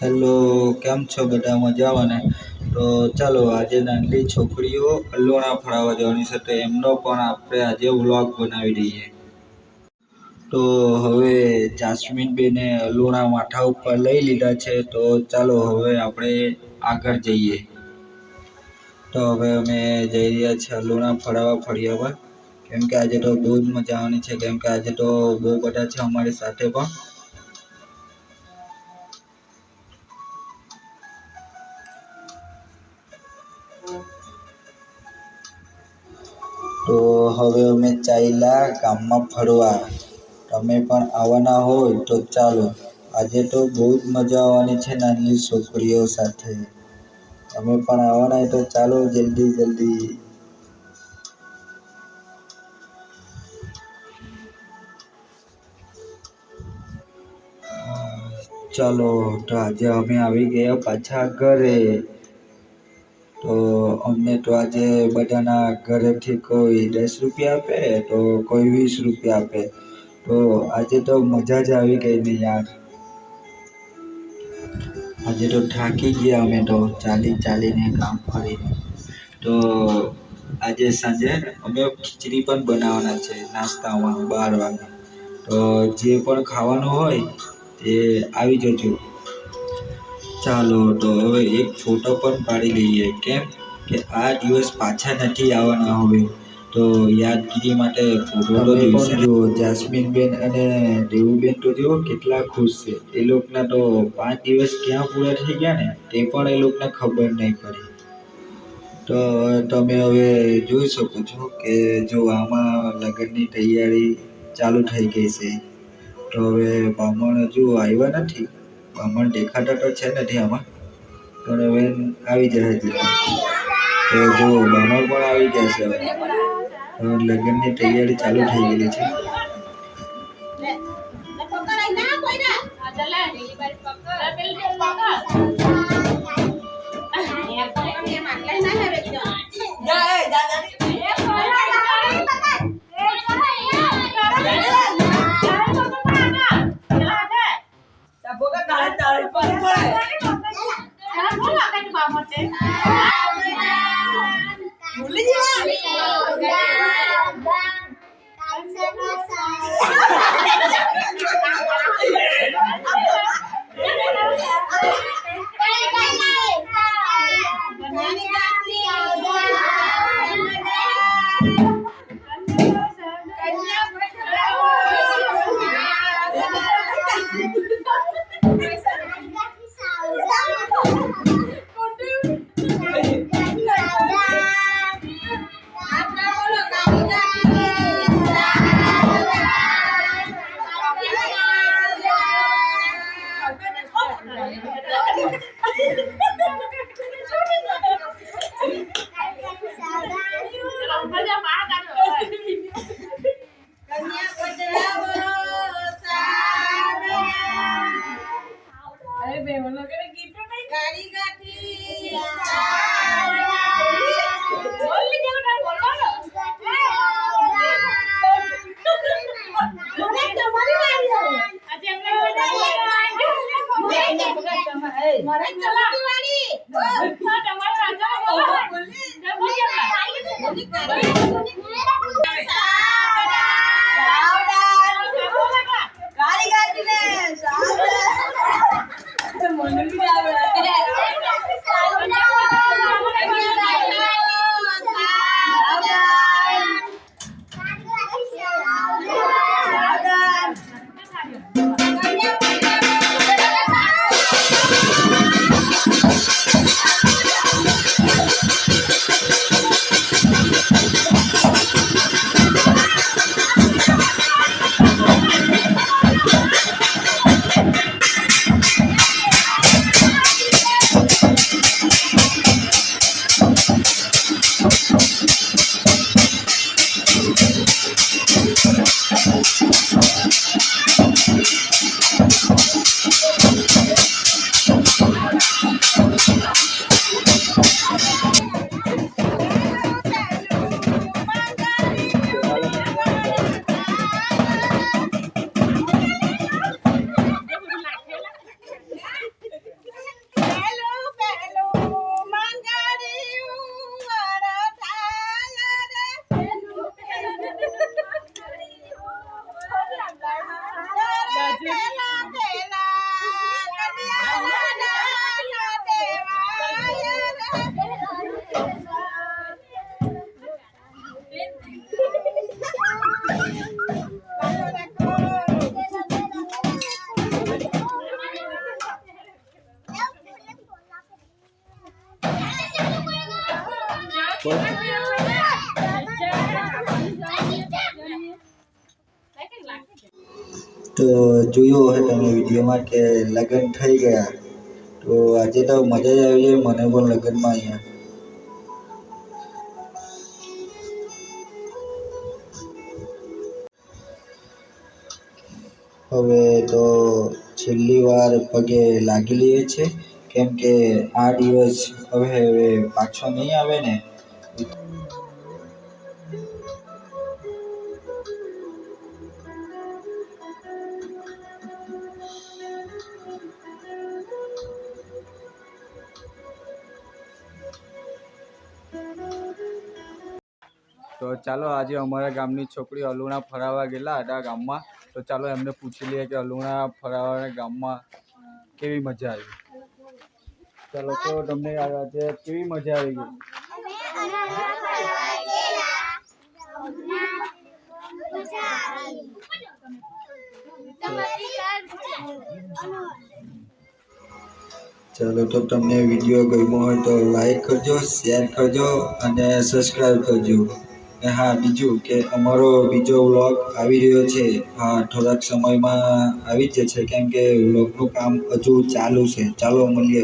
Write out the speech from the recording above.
Hello, કેમ છો બધા? મજામાં ને? તો ચાલો આજે નાની છોકરીઓ અલોણા ફરાવવા જવાની છે, તો એમનો પણ આપણે આજે વ્લોગ બનાવી દઈએ. તો હવે જાસ્મીન બેને અલોણા માથા ઉપર લઈ લીધા છે, તો ચાલો હવે આપણે આગળ જઈએ. તો હવે અમે જઈ રહ્યા છીએ અલોણા ફળિયામાં, કેમ કે આજે તો બહુ જ મજા આવવાની છે, કેમ કે આજે તો બહુ બધા છે અમારી સાથે પણ. તો હવે અમે ચાલ્યા ગામમાં ફરવા. તમે પણ આવવાના હોય તો ચાલો. આજે તો બહુ જ મજા આવવાની છે નાની છોકરીઓ સાથે. તમે પણ આવવાના હોય તો ચાલો જલ્દી જલ્દી. ચાલો, તો આજે અમે આવી ગયા પાછા ઘરે. તો અમને તો આજે બધાના ઘરેથી કોઈ 10 રૂપિયા આપે તો કોઈ 20 રૂપિયા આપે. તો આજે તો મજા જ આવી ગઈ ને યાર. આજે તો થાકી ગયા અમે તો ચાલી ચાલીને કામ કરીને. તો આજે સાંજે અમે ખીચડી પણ બનાવવાના છે નાસ્તામાં 12 વાગે. તો જે પણ ખાવાનું હોય તે આવી જજો. ચાલો તો હવે એક ફોટો પણ પાડી લઈએ, કેમ કે આ દિવસ પાછા નથી આવવાના હવે. તો યાદગીરી માટે ફોટો તો જોઈશે. જો જાસ્મીન બેન અને દેવુબેન તો જો કેટલા ખુશ છે. એ લોકોના તો 5 દિવસ ક્યાં પૂરા થઈ ગયા ને તે પણ એ લોકોને ખબર નહીં પડી. તો તમે હવે જોઈ શકો છો કે જો આમાં લગ્નની તૈયારી ચાલુ થઈ ગઈ છે. તો હવે બામણ હજુ આવ્યા નથી. બામણ દેખાતા તો છે નથી આમાં, પણ હવે આવી જશે. તો જો બામણ પણ આવી ગયા છે. હવે લગ્નની તૈયારી ચાલુ થઈ ગયેલી છે. તો જોયું હશે તમે વિડીયોમાં કે લગ્ન થઈ ગયા. તો આજે તો મજા જ આવી જાય મને પણ લગ્નમાં અહીંયા. હવે તો છેલ્લી વાર પગે લાગી લઈએ છે, કેમ કે આ દિવસ હવે પાછો નહીં આવે ને. તો ચાલો આજે અમારા ગામની છોકરી અલુણા ફરાવા ગયેલા હતા ગામમાં. તો ચાલો એમને પૂછી લઈએ કે અલુણા ફરાવાના ગામમાં કેવી મજા આવી. ચાલો તો તમને આજે કેવી મજા આવી ગઈ? ચાલો તો તમને વિડીયો ગમ્યો હોય તો લાઈક કરજો, શેર કરજો અને સબસ્ક્રાઈબ કરજો. હા, બીજું કે અમારો બીજો વ્લોગ આવી રહ્યો છે. હા, થોડાક સમયમાં આવી જ જશે, કેમ કે વ્લોગનું કામ હજુ ચાલુ છે. ચાલો મળીએ.